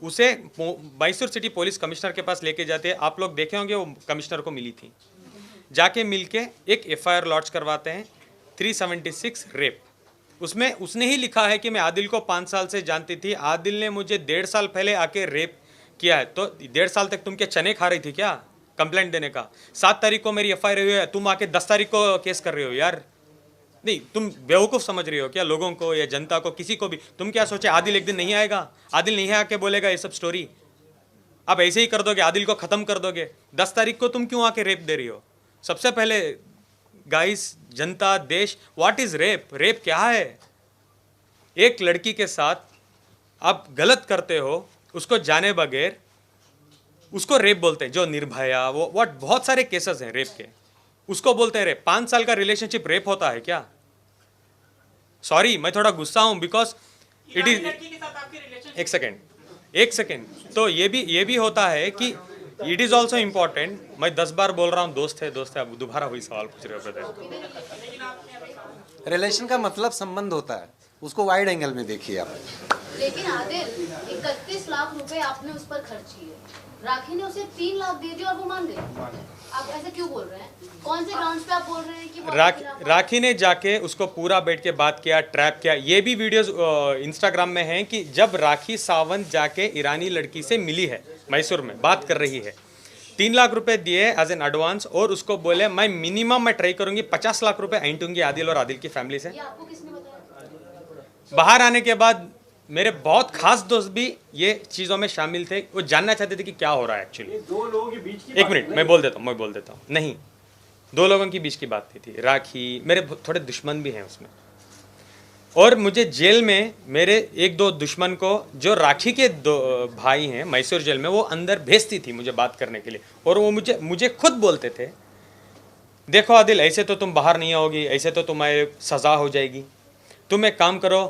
उसे मैसूर सिटी पुलिस कमिश्नर के पास लेके जाते हैं, आप लोग देखे होंगे वो कमिश्नर को मिली थी, जाके मिलके एक एफआईआर लॉन्च करवाते हैं 376 रेप। उसमें उसने ही लिखा है कि मैं आदिल को 5 साल से जानती थी, आदिल ने मुझे 1.5 साल पहले आके रेप किया है। तो 1.5 साल तक तुम क्या चने खा रही थी क्या कंप्लेंट देने का? 7 तारीख को मेरी एफआईआर हुई है, तुम आके 10 तारीख को केस कर रहे हो यार। नहीं, तुम बेवकूफ़ समझ रही हो क्या लोगों को या जनता को, किसी को भी? तुम क्या सोचे आदिल एक दिन नहीं आएगा, आदिल नहीं आके बोलेगा ये सब स्टोरी, आप ऐसे ही कर दोगे, आदिल को ख़त्म कर दोगे। 10 तारीख को तुम क्यों आके रेप दे रही हो? सबसे पहले गाइस, जनता, देश, व्हाट इज रेप? रेप क्या है? एक लड़की के साथ आप गलत करते हो, उसको जाने बगैर, उसको रेप बोलते हैं। जो निर्भया, वो व्हाट, बहुत सारे केसेस हैं रेप के, उसको बोलते हैं रेप। 5 साल का रिलेशनशिप रेप होता है क्या? सॉरी, मैं थोड़ा गुस्सा हूं बिकॉज इट इज, एक सेकेंड, तो ये भी होता है कि इट इज ऑल्सो इम्पॉर्टेंट। मैं 10 बार बोल रहा हूँ दोस्त है, अब दोबारा वही सवाल पूछ रहे हो ब्रदर। रिलेशन का मतलब संबंध होता है, उसको वाइड एंगल में देखिए आप। लेकिन आदिल, 31 लाख रुपए आपने उस पर खर्च किए, राखी ने उसे 3 लाख दे दिए और वो मान गई। आप ऐसे क्यों बोल रहे हैं? कौन से ग्राउंड्स पे आप बोल रहे हैं कि वो राखी ने जाके उसको पूरा बैठ के बात किया, ट्रैप किया। ये भी वीडियोस इंस्टाग्राम में हैं कि जब राखी सावंत जाके ईरानी लड़की से मिली है मैसूर में, बात कर रही है, 3 लाख रुपए दिए एज एन एडवांस और उसको बोले मैं मिनिमम मैं ट्राई करूंगी 50 लाख रुपए ऐंठूंगी आदिल और आदिल की फैमिली से। ये आपको किसने बताया? बाहर आने के बाद मेरे बहुत खास दोस्त भी ये चीज़ों में शामिल थे, वो जानना चाहते थे कि क्या हो रहा है एक्चुअली। 2 लोगों के बीच की एक मिनट, मैं बोल देता हूँ। नहीं, 2 लोगों के बीच की बात नहीं थी। राखी, मेरे थोड़े दुश्मन भी हैं उसमें, और मुझे जेल में मेरे 1-2 दुश्मन को, जो राखी के 2 भाई हैं मैसूर जेल में, वो अंदर भेजती थी मुझे बात करने के लिए, और वो मुझे खुद बोलते थे, देखो आदिल, ऐसे तो तुम बाहर नहीं आओगी, ऐसे तो तुम्हें सज़ा हो जाएगी, तुम एक काम करो,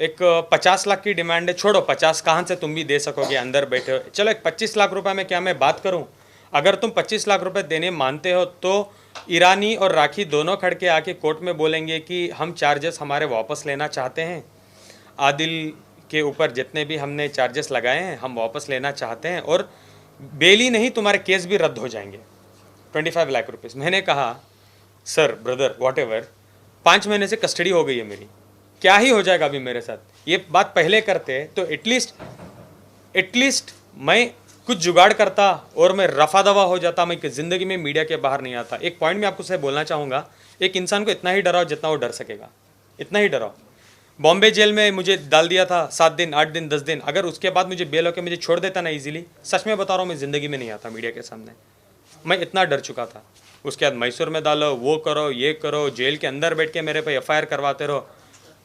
एक 50 लाख की डिमांड है, छोड़ो 50 कहाँ से तुम भी दे सकोगे, अंदर बैठे हो, चलो एक 25 लाख रुपए में क्या मैं बात करूं? अगर तुम 25 लाख रुपए देने मानते हो तो ईरानी और राखी दोनों खड़ के आके कोर्ट में बोलेंगे कि हम चार्जेस हमारे वापस लेना चाहते हैं, आदिल के ऊपर जितने भी हमने चार्जेस लगाए हैं हम वापस लेना चाहते हैं, और बेल ही नहीं, तुम्हारे केस भी रद्द हो जाएंगे, 25 लाख रुपीज़। मैंने कहा सर, ब्रदर, वॉट एवर, 5 महीने से कस्टडी हो गई है मेरी, क्या ही हो जाएगा अभी मेरे साथ? ये बात पहले करते तो एटलीस्ट मैं कुछ जुगाड़ करता और मैं रफा दवा हो जाता, मैं ज़िंदगी में मीडिया के बाहर नहीं आता। एक पॉइंट मैं आपको से बोलना चाहूँगा, एक इंसान को इतना ही डराओ जितना वो डर सकेगा, इतना ही डराओ। बॉम्बे जेल में मुझे डाल दिया था 7 दिन, 8 दिन, 10 दिन, अगर उसके बाद मुझे बेल होकर मुझे छोड़ देता ना इजीली, सच में बता रहा हूँ मैं ज़िंदगी में नहीं आता मीडिया के सामने, मैं इतना डर चुका था। उसके बाद मैसूर में डालो, वो करो, ये करो, जेल के अंदर बैठ के मेरे पे FIR करवाते रहो,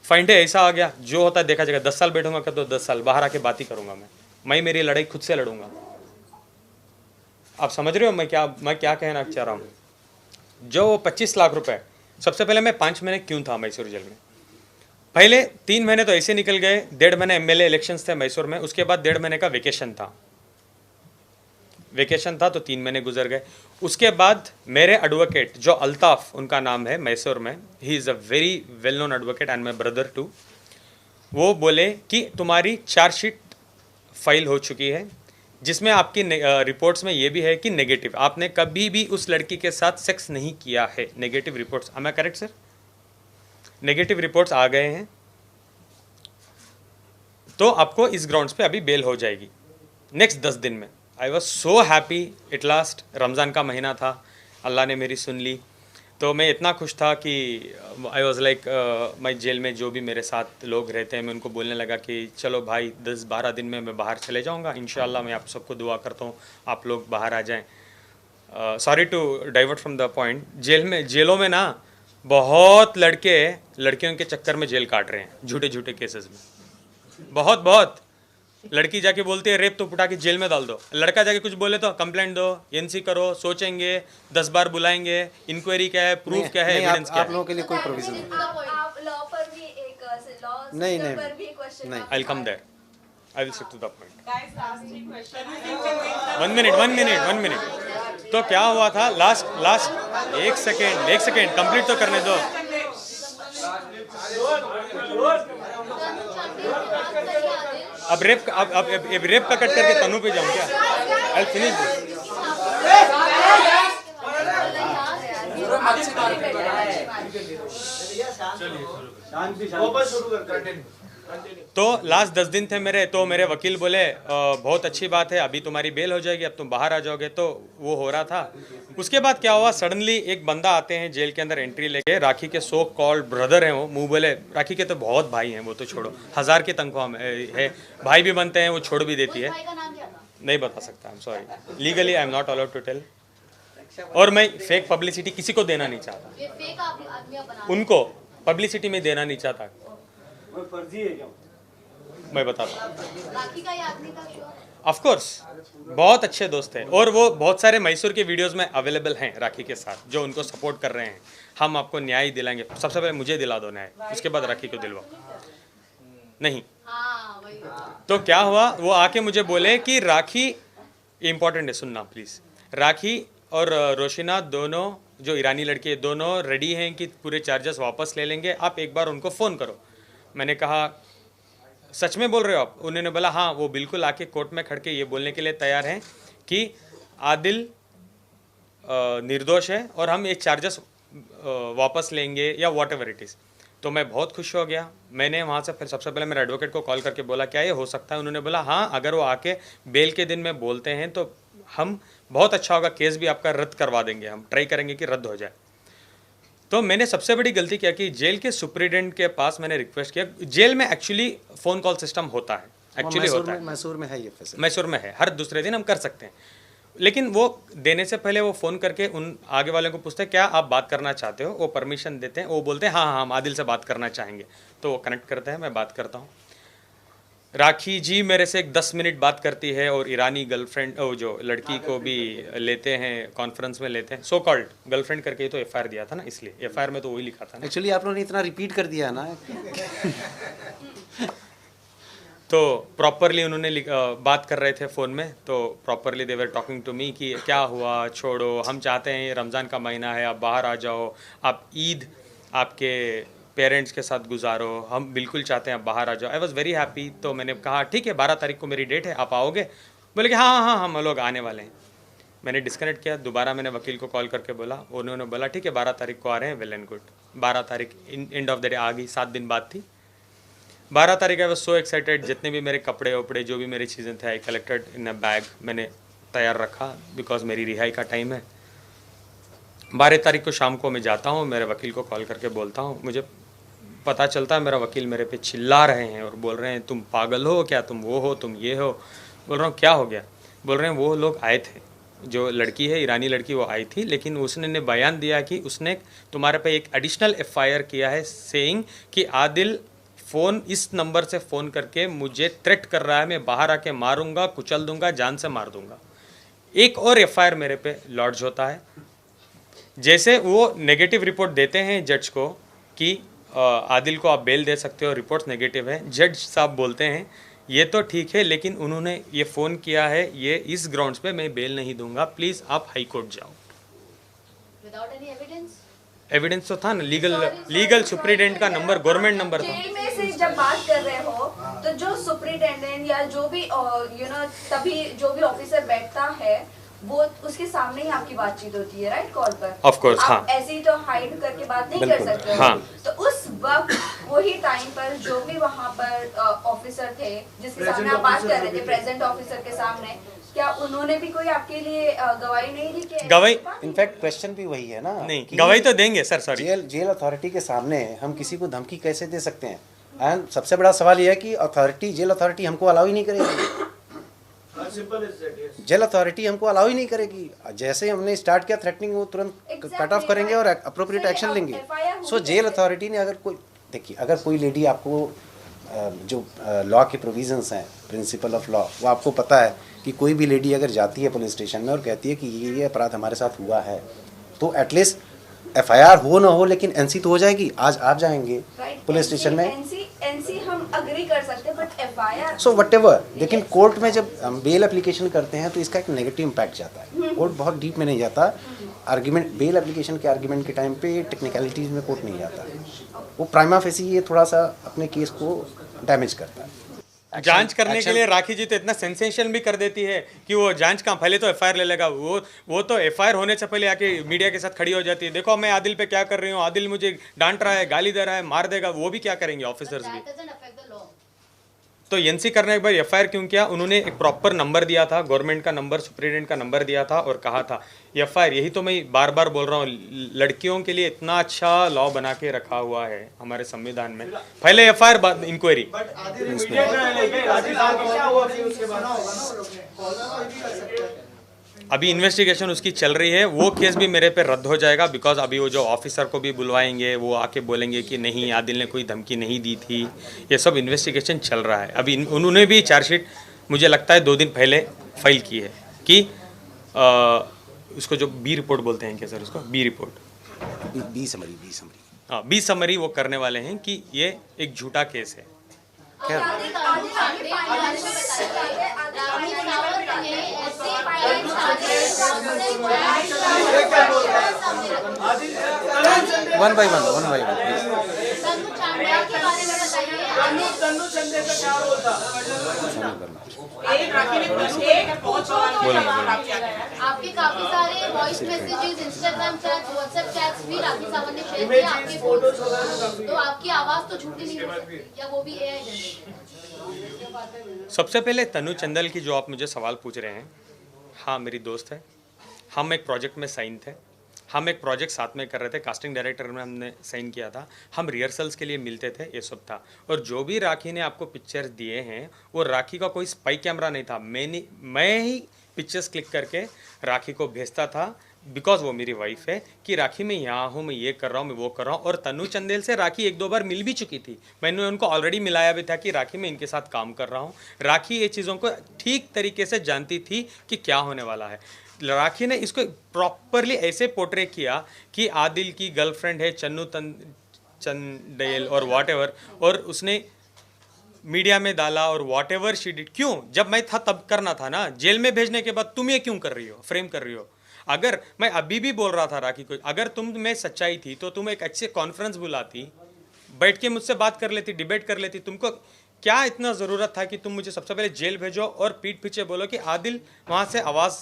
फाइंडे ऐसा आ गया, जो होता है देखा जाएगा। 10 साल बैठूंगा कर दो, 10 साल बाहर आके बात ही करूंगा मैं मेरी लड़ाई खुद से लड़ूंगा। आप समझ रहे हो मैं क्या कहना चाह रहा हूँ? जो 25 लाख रुपए, सबसे पहले मैं 5 महीने क्यों था मैसूर जेल में? पहले 3 महीने तो ऐसे निकल गए, 1.5 महीने MLA इलेक्शंस थे मैसूर में, उसके बाद 1.5 महीने का वेकेशन था तो 3 महीने गुजर गए। उसके बाद मेरे एडवोकेट जो अल्ताफ उनका नाम है मैसूर में, he is a very well known advocate and my brother too, वो बोले कि तुम्हारी चार्जशीट फाइल हो चुकी है, जिसमें आपकी रिपोर्ट्स में ये भी है कि नेगेटिव, आपने कभी भी उस लड़की के साथ सेक्स नहीं किया है। Negative reports, am I correct sir? Negative reports आ गए हैं, तो आपको इस ग्राउंड्स पे अभी बेल हो जाएगी नेक्स्ट 10 दिन में। I was so happy at last. Ramzan का महीना था, अल्लाह ने मेरी सुन ली, तो मैं इतना खुश था कि आई वॉज लाइक, मैं जेल में जो भी मेरे साथ लोग रहते हैं मैं उनको बोलने लगा कि चलो भाई 10-12 दिन में मैं बाहर चले जाऊंगा, इंशाल्लाह। मैं आप सबको दुआ करता हूँ आप लोग बाहर आ जाएं। Sorry to divert from the point, जेलों में ना बहुत लड़के लड़कियों के चक्कर में जेल काट रहे हैं, झूठे झूठे केसेस में। बहुत लड़की जाके बोलती है रेप, तो उठा के जेल में डाल दो। लड़का जाके कुछ बोले तो कंप्लेंट दो, NC करो, सोचेंगे, 10 बार बुलाएंगे, इंक्वायरी क्या है, प्रूफ क्या है, एविडेंस क्या है। आप लोगों के लिए कोई प्रोविजन नहीं। आप लॉ पर भी एक लॉ नहीं, पर भी क्वेश्चन नहीं। I will come there, I will stick to the point. Guys, last 3 questions. 1 minute. तो क्या हुआ था लास्ट एक सेकेंड कंप्लीट तो करने दो। अब रेप का कट करके तनु पे जाऊं क्या? I finish this. तो लास्ट 10 दिन थे मेरे, तो मेरे वकील बोले बहुत अच्छी बात है, अभी तुम्हारी बेल हो जाएगी, अब तुम बाहर आ जाओगे। तो वो हो रहा था। उसके बाद क्या हुआ, सडनली एक बंदा आते हैं जेल के अंदर एंट्री लेके, राखी के सो कॉल्ड ब्रदर हैं वो, मुँह बोले, राखी के तो बहुत भाई हैं, वो तो छोड़ो, 1000 की तनख्वाह है, भाई भी बनते हैं, वो छोड़ भी देती है। नहीं बता सकता, I am sorry, legally I am not allowed to tell. और मैं फेक पब्लिसिटी किसी को देना नहीं चाहता, ये फेक आदमी आप बना उनको पब्लिसिटी में देना नहीं चाहता। वो फर्जी है क्या? मैं बताता हूँ, राखी का ये आदमी था श्योर। ऑफ कोर्स बहुत अच्छे दोस्त हैं और वो बहुत सारे मैसूर के वीडियोस में अवेलेबल हैं राखी के साथ, जो उनको सपोर्ट कर रहे हैं। हम आपको न्याय दिलाएंगे, सबसे पहले मुझे दिला दो न्याय, उसके बाद राखी को दिलवाओ। नहीं हाँ वही। तो क्या हुआ, वो आके मुझे बोले कि राखी, इम्पोर्टेंट है सुनना प्लीज़, राखी और रोशिना दोनों जो ईरानी लड़की है दोनों रेडी हैं कि पूरे चार्जेस वापस ले लेंगे, आप एक बार उनको फ़ोन करो। मैंने कहा सच में बोल रहे हो आप? उन्होंने बोला हाँ, वो बिल्कुल आके कोर्ट में खड़ के ये बोलने के लिए तैयार हैं कि आदिल निर्दोष है और हम ये चार्जेस वापस लेंगे या वॉट एवर इट इज़। तो मैं बहुत खुश हो गया। मैंने वहाँ से फिर सबसे पहले मेरे एडवोकेट को कॉल करके बोला क्या ये हो सकता है? उन्होंने बोला हाँ, अगर वो आके बेल के दिन में बोलते हैं तो हम बहुत अच्छा होगा, केस भी आपका रद्द करवा देंगे, हम ट्राई करेंगे कि रद्द हो जाए। तो मैंने सबसे बड़ी गलती क्या की, जेल के सुप्रिटेंडेंट के पास मैंने रिक्वेस्ट किया। जेल में एक्चुअली फ़ोन कॉल सिस्टम होता है, एक्चुअली होता है, मैसूर में है ये फैसिलिटी, मैसूर में है, हर दूसरे दिन हम कर सकते हैं। लेकिन वो देने से पहले वो फ़ोन करके उन आगे वाले को पूछते हैं क्या आप बात करना चाहते हो, वो परमिशन देते हैं, वो बोलते हैं हाँ हाँ हम आदिल से बात करना चाहेंगे, तो वो कनेक्ट करते हैं, मैं बात करता हूँ। राखी जी मेरे से एक 10 मिनट बात करती है और ईरानी गर्लफ्रेंड जो लड़की को भी लेते हैं, कॉन्फ्रेंस में लेते हैं, सो कॉल्ड गर्लफ्रेंड करके ही तो एफआईआर दिया था ना, इसलिए एफआईआर में तो वही लिखा था ना। एक्चुअली आप लोगों ने इतना रिपीट कर दिया ना तो प्रॉपरली उन्होंने बात कर रहे थे फ़ोन में, तो properly they were talking to me कि क्या हुआ, छोड़ो, हम चाहते हैं ये रमज़ान का महीना है, आप बाहर आ जाओ, आप ईद आपके पेरेंट्स के साथ गुजारो, हम बिल्कुल चाहते हैं आप बाहर आ जाओ। I was very happy. तो मैंने कहा ठीक है 12 तारीख को मेरी डेट है, आप आओगे? बोले कि हाँ हाँ हम लोग आने वाले हैं। मैंने डिस्कनेक्ट किया, दोबारा मैंने वकील को कॉल करके बोला, उन्होंने बोला ठीक है 12 तारीख को आ रहे हैं, वेल एंड गुड। 12 तारीख एंड ऑफ द डे आ गई, 7 दिन बाद थी 12 तारीख। आई वॉज सो एक्साइटेड, जितने भी मेरे कपड़े वपड़े जो भी मेरी चीज़ें थे I collected in a bag, मैंने तैयार रखा बिकॉज मेरी रिहाई का टाइम है। 12 तारीख को शाम को मैं जाता हूँ, मेरे वकील को कॉल करके बोलता हूँ, मुझे पता चलता है मेरा वकील मेरे पे चिल्ला रहे हैं और बोल रहे हैं तुम पागल हो क्या, तुम वो हो, तुम ये हो। बोल रहा हूँ क्या हो गया? बोल रहे हैं वो लोग आए थे, जो लड़की है ईरानी लड़की वो आई थी, लेकिन उसने ने बयान दिया कि उसने तुम्हारे पे एक एडिशनल एफआईआर किया है सेइंग कि आदिल फ़ोन इस नंबर से फ़ोन करके मुझे थ्रेट कर रहा है, मैं बाहर आके मारूंगा, कुचल दूंगा, जान से मार दूंगा। एक और एफआईआर मेरे पे लॉन्च होता है। जैसे वो नेगेटिव रिपोर्ट देते हैं जज को कि आदिल को आप बेल दे सकते हो, रिपोर्ट्स नेगेटिव है, जज साहब बोलते हैं ये तो ठीक है लेकिन उन्होंने ये फ़ोन किया है ये इस ग्राउंड्स पे मैं बेल नहीं दूंगा, प्लीज़ आप हाई कोर्ट जाओ। Without any evidence? एविडेंस तो था ना, लीगल सुप्रिटेंडेंट का नंबर, गवर्नमेंट नंबर था। जेल में से जब बात कर रहे हो तो जो सुप्रिटेंडेंट या जो भी तभी जो भी ऑफिसर बैठता है वो उसके सामने ही आपकी बातचीत होती है, राइट? कॉल पर ऑफ कोर्स, हाँ। ऐसे ही तो हाइड करके बात नहीं कर सकते हो। हाँ। तो उस वक्त वही टाइम पर जो भी वहाँ पर ऑफिसर थे जिसके सामने आप बात कर रहे थे, प्रेजेंट ऑफिसर के सामने, क्या उन्होंने भी कोई आपके लिए गवाही नहीं दी? कि गवाही इनफैक्ट क्वेश्चन भी वही है ना, नहीं गवाही तो देंगे सर, सॉरी। जेल अथॉरिटी के सामने हम किसी को धमकी कैसे दे सकते हैं? एंड सबसे बड़ा सवाल यह है कि जेल अथॉरिटी हमको अलाउ ही नहीं करेगी। जेल अथॉरिटी हमको अलाउ ही नहीं करेगी। जैसे हमने स्टार्ट किया थ्रेटनिंग, वो तुरंत कट ऑफ करेंगे और अप्रोप्रिएट एक्शन लेंगे। सो जेल अथॉरिटी ने अगर कोई, देखिए अगर कोई लेडी आपको जो लॉ के प्रोविजंस हैं, प्रिंसिपल ऑफ लॉ, वो आपको पता है कि कोई भी लेडी अगर जाती है पुलिस स्टेशन में और कहती है कि ये अपराध हमारे साथ हुआ है, तो एटलीस्ट एफआईआर हो ना हो लेकिन एनसी तो हो जाएगी। आज आप जाएंगे पुलिस स्टेशन में, एनसी हम अग्री कर सकते हैं बट एफआईआर सो व्हाटएवर, लेकिन कोर्ट में जब हम बेल एप्लीकेशन करते हैं तो इसका एक नेगेटिव इम्पैक्ट जाता है। कोर्ट बहुत डीप में नहीं जाता, आर्ग्यूमेंट बेल एप्लीकेशन के आर्ग्यूमेंट के टाइम पे टेक्निकलिटीज में कोर्ट नहीं जाता, वो प्राइमा फेसी ये थोड़ा सा अपने केस को डैमेज करता है। जांच करने के लिए राखी जी तो इतना सेंसेशन भी कर देती है कि वो जांच का पहले तो एफआईआर ले लेगा, वो तो एफआईआर होने से पहले आके मीडिया के साथ खड़ी हो जाती है, देखो मैं आदिल पे क्या कर रही हूँ, आदिल मुझे डांट रहा है, गाली दे रहा है, मार देगा। वो भी क्या करेंगे ऑफिसर्स भी? तो एनसी करने के बाद एफआईआर क्यों किया? उन्होंने एक प्रॉपर नंबर दिया था, गवर्नमेंट का नंबर, सुप्रिटेंडेंट का नंबर दिया था और कहा था एफआईआर। यही तो मैं बार बार बोल रहा हूँ, लड़कियों के लिए इतना अच्छा लॉ बना के रखा हुआ है हमारे संविधान में, पहले एफआईआर बाद इंक्वायरी। अभी इन्वेस्टिगेशन उसकी चल रही है, वो केस भी मेरे पे रद्द हो जाएगा बिकॉज अभी वो जो ऑफिसर को भी बुलवाएंगे वो आके बोलेंगे कि नहीं आदिल ने कोई धमकी नहीं दी थी। ये सब इन्वेस्टिगेशन चल रहा है। अभी उन्होंने भी चार्जशीट मुझे लगता है 2 दिन पहले फाइल की है कि उसको जो बी रिपोर्ट बोलते हैं क्या सर, उसको बी रिपोर्ट, बी समरी हाँ बी समरी वो करने वाले हैं कि ये एक झूठा केस है। खैर वन बाय वन आपके काफी सारे voice messages, Instagram chats, WhatsApp chats भी राखी सावंत ने शेयर किए आपके फोन से। तो आपकी आवाज तो झूठी नहीं हो सकती, या वो भी एआई जनरेटेड? सबसे पहले तनु चंदेल की जो आप मुझे सवाल पूछ रहे हैं, हाँ मेरी दोस्त है, हम एक प्रोजेक्ट में साइन थे, हम एक प्रोजेक्ट साथ में कर रहे थे, कास्टिंग डायरेक्टर में हमने साइन किया था, हम रिहर्सल्स के लिए मिलते थे, ये सब था। और जो भी राखी ने आपको पिक्चर्स दिए हैं वो राखी का कोई स्पाई कैमरा नहीं था, मैं ही पिक्चर्स क्लिक करके राखी को भेजता था बिकॉज वो मेरी वाइफ है कि राखी मैं यहाँ हूँ, मैं ये कर रहा हूँ, मैं वो कर रहा हूँ। और तनु चंदेल से राखी 1-2 बार मिल भी चुकी थी, मैंने उनको ऑलरेडी मिलाया भी था कि राखी मैं इनके साथ काम कर रहा हूँ। राखी ये चीज़ों को ठीक तरीके से जानती थी कि क्या होने वाला है। राखी ने इसको प्रॉपरली ऐसे पोर्ट्रे किया कि आदिल की गर्लफ्रेंड है चंदेल और वॉटएवर, और उसने मीडिया में डाला और वॉटएवर शी डिड। क्यों? जब मैं था तब करना था ना, जेल में भेजने के बाद तुम ये क्यों कर रही हो, फ्रेम कर रही हो? अगर मैं अभी भी बोल रहा था राखी को, अगर तुम में सच्चाई थी तो तुम एक अच्छे कॉन्फ्रेंस बुलाती, बैठ के मुझसे बात कर लेती, डिबेट कर लेती। तुमको क्या इतना ज़रूरत था कि तुम मुझे सबसे पहले जेल भेजो और पीठ पीछे बोलो कि आदिल वहाँ से आवाज़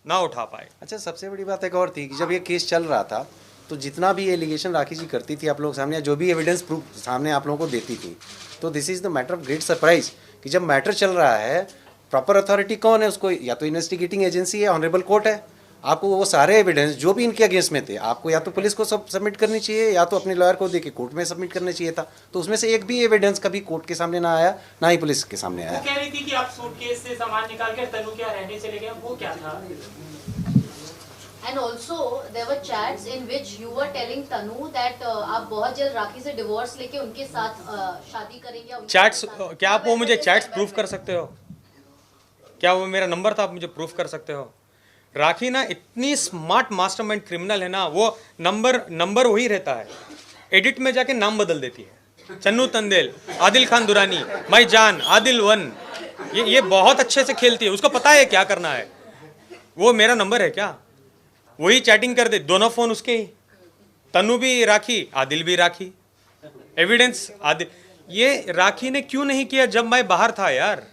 ना उठा पाए? अच्छा, सबसे बड़ी बात एक और थी कि जब ये केस चल रहा था तो जितना भी एलिगेशन राखी जी करती थी आप लोगों के सामने, जो भी एविडेंस प्रूफ सामने आप लोगों को देती थी, तो this is the matter of great surprise कि जब मैटर चल रहा है, प्रॉपर अथॉरिटी कौन है उसको? या तो इन्वेस्टिगेटिंग एजेंसी है, ऑनरेबल कोर्ट है। आपको वो सारे एविडेंस जो भी इनके अगेंस्ट में थे, आपको या तो पुलिस को सब सबमिट करनी चाहिए या तो अपने लॉयर को देके कोर्ट में सबमिट करना चाहिए था। तो उसमें से एक भी एविडेंस कभी कोर्ट के सामने ना आया, ना ही पुलिस के सामने आया। वो कह रही थी कि आप सूटकेस से सामान निकाल कर तनु के यहाँ रहने चले गए, वो क्या था? And also there were chats in which you were telling Tanu that आप बहुत जल्द राखी से डिवोर्स लेके उनके साथ शादी करेंगे या चैट्स, क्या आप वो मुझे चैट्स प्रूफ कर सकते हो? क्या वो मेरा नंबर था, आप मुझे प्रूफ कर सकते हो? राखी ना इतनी स्मार्ट मास्टरमाइंड क्रिमिनल है ना, वो नंबर वही रहता है, एडिट में जाके नाम बदल देती है। चन्नू तंदेल, आदिल खान दुरानी, मैं जान, आदिल 1, ये बहुत अच्छे से खेलती है, उसको पता है क्या करना है। वो मेरा नंबर है क्या? वही चैटिंग कर दे, दोनों फोन उसके ही, तनु भी राखी, आदिल भी राखी, एविडेंस आदिल। ये राखी ने क्यों नहीं किया जब मैं बाहर था यार?